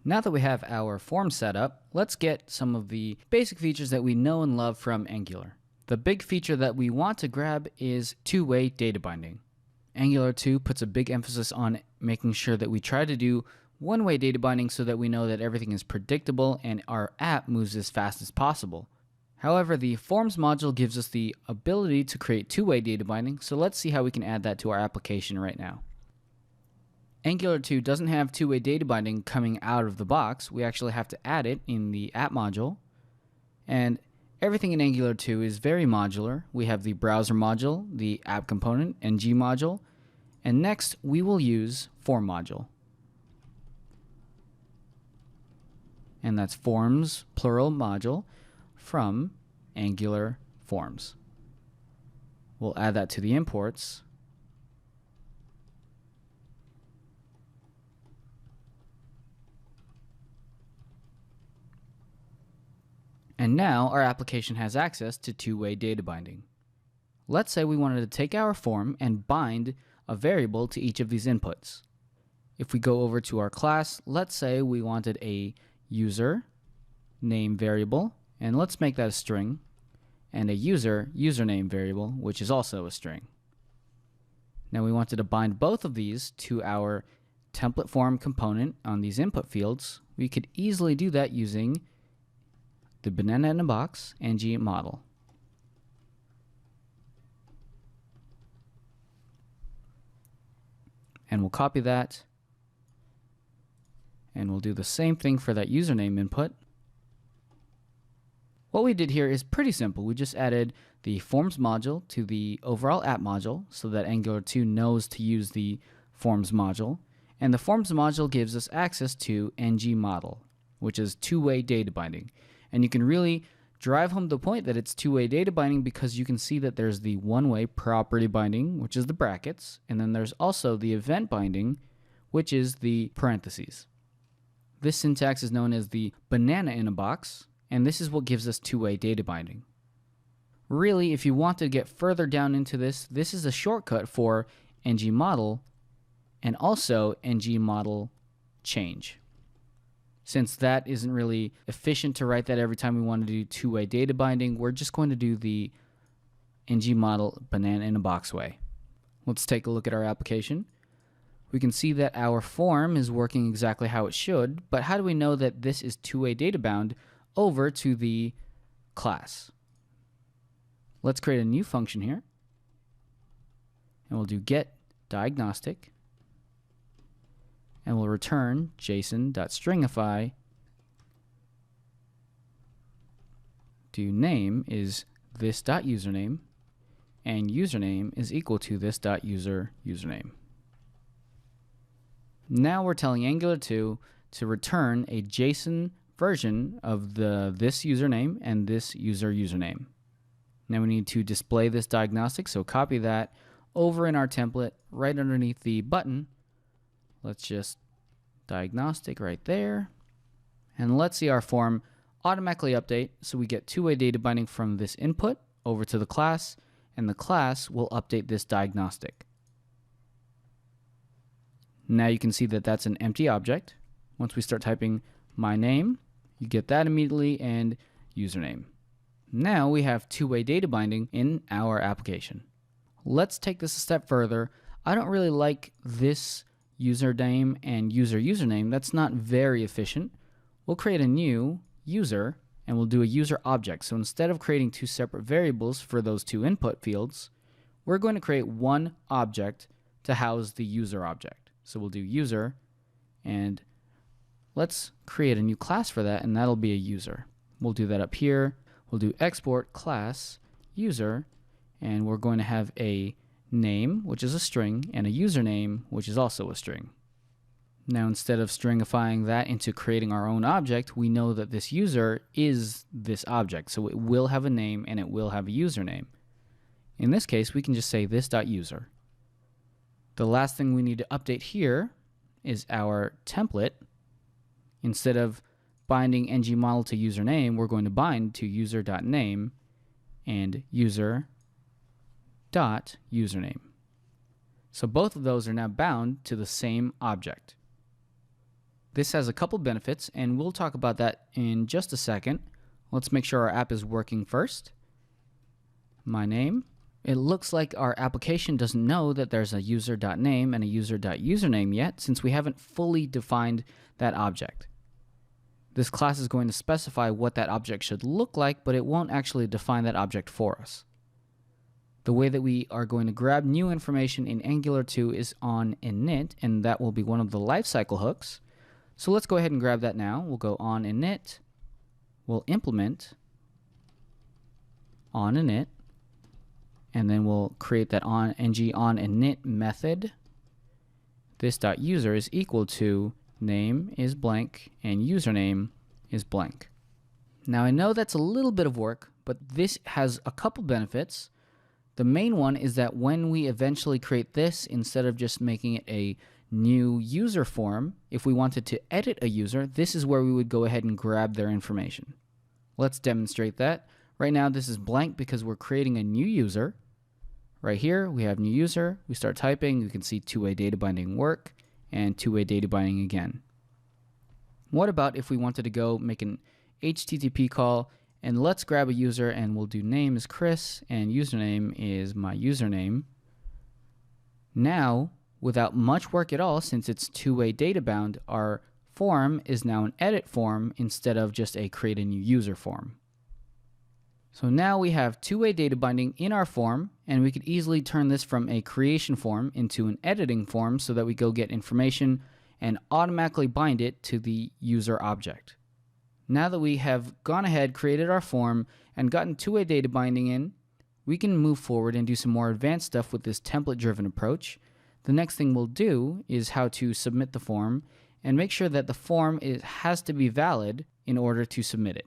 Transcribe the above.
Now that we have our form set up, let's get some of the basic features that we know and love from Angular. The big feature that we want to grab is two-way data binding. Angular 2 puts a big emphasis on making sure that we try to do one-way data binding so that we know that everything is predictable and our app moves as fast as possible. However, the Forms module gives us the ability to create two-way data binding, so let's see how we can add that to our application right now. Angular 2 doesn't have two-way data binding coming out of the box. We actually have to add it in the app module. And everything in Angular 2 is very modular. We have the browser module, the app component, ng module, and next we will use form module. And that's forms, plural module, from Angular forms. We'll add that to the imports. And now our application has access to two-way data binding. Let's say we wanted to take our form and bind a variable to each of these inputs. If we go over to our class, let's say we wanted a user name variable, and let's make that a string, and a username variable, which is also a string. Now we wanted to bind both of these to our template form component on these input fields. We could easily do that using the banana in a box ng model. And we'll copy that, and we'll do the same thing for that username input. What we did here is pretty simple. We just added the Forms module to the overall app module so that Angular 2 knows to use the Forms module, and the Forms module gives us access to ng model, which is two-way data binding. And you can really drive home the point that it's two-way data binding because you can see that there's the one-way property binding, which is the brackets, and then there's also the event binding, which is the parentheses. This syntax is known as the banana in a box, and this is what gives us two-way data binding. Really, if you want to get further down into this, this is a shortcut for ng model and also ng model change. Since that isn't really efficient to write that every time we want to do two-way data binding, we're just going to do the ng model banana in a box way. Let's take a look at our application. We can see that our form is working exactly how it should, but how do we know that this is two-way data bound over to the class? Let's create a new function here, and we'll do get diagnostic, and we'll return json.stringify. Do name is this.username, and username is equal to this.user username. Now we're telling Angular 2 to return a JSON version of this username and this user username. Now we need to display this diagnostic, so copy that over in our template right underneath the button. Let's just diagnostic right there, and let's see our form automatically update, so we get two-way data binding from this input over to the class, and the class will update this diagnostic. Now you can see that that's an empty object. Once we start typing my name, you get that immediately, and username. Now we have two-way data binding in our application. Let's take this a step further. I don't really like this username and user username. That's not very efficient. We'll create a new user, and we'll do a user object. So instead of creating two separate variables for those two input fields, we're going to create one object to house the user object. So we'll do user, and let's create a new class for that, and that'll be a user. We'll do that up here. We'll do export class user, and we're going to have a name, which is a string, and a username, which is also a string. Now instead of stringifying that into creating our own object, we know that this user is this object, so it will have a name and it will have a username. In this case, we can just say this.user. The last thing we need to update here is our template. Instead of binding ng model to username, we're going to bind to user.name and user.username. So both of those are now bound to the same object. This has a couple benefits, and we'll talk about that in just a second. Let's make sure our app is working first. My name. It looks like our application doesn't know that there's a user.name and a user.username yet, since we haven't fully defined that object. This class is going to specify what that object should look like, but it won't actually define that object for us. The way that we are going to grab new information in Angular 2 is on init, and that will be one of the lifecycle hooks. So let's go ahead and grab that now. We'll go on init. We'll implement on init, and then we'll create that on init method. This .user is equal to name is blank and username is blank. Now I know that's a little bit of work, but this has a couple benefits. The main one is that when we eventually create this, instead of just making it a new user form, if we wanted to edit a user, this is where we would go ahead and grab their information. Let's demonstrate that. Right now this is blank because we're creating a new user. Right here we have new user. We start typing. You can see two-way data binding work and two-way data binding again. What about if we wanted to go make an HTTP call, and let's grab a user and we'll do name is Chris and username is my username. Now, without much work at all, since it's two-way data bound, our form is now an edit form instead of just a create a new user form. So now we have two-way data binding in our form, and we could easily turn this from a creation form into an editing form so that we go get information and automatically bind it to the user object. Now that we have gone ahead, created our form, and gotten two-way data binding in, we can move forward and do some more advanced stuff with this template-driven approach. The next thing we'll do is how to submit the form and make sure that the form has to be valid in order to submit it.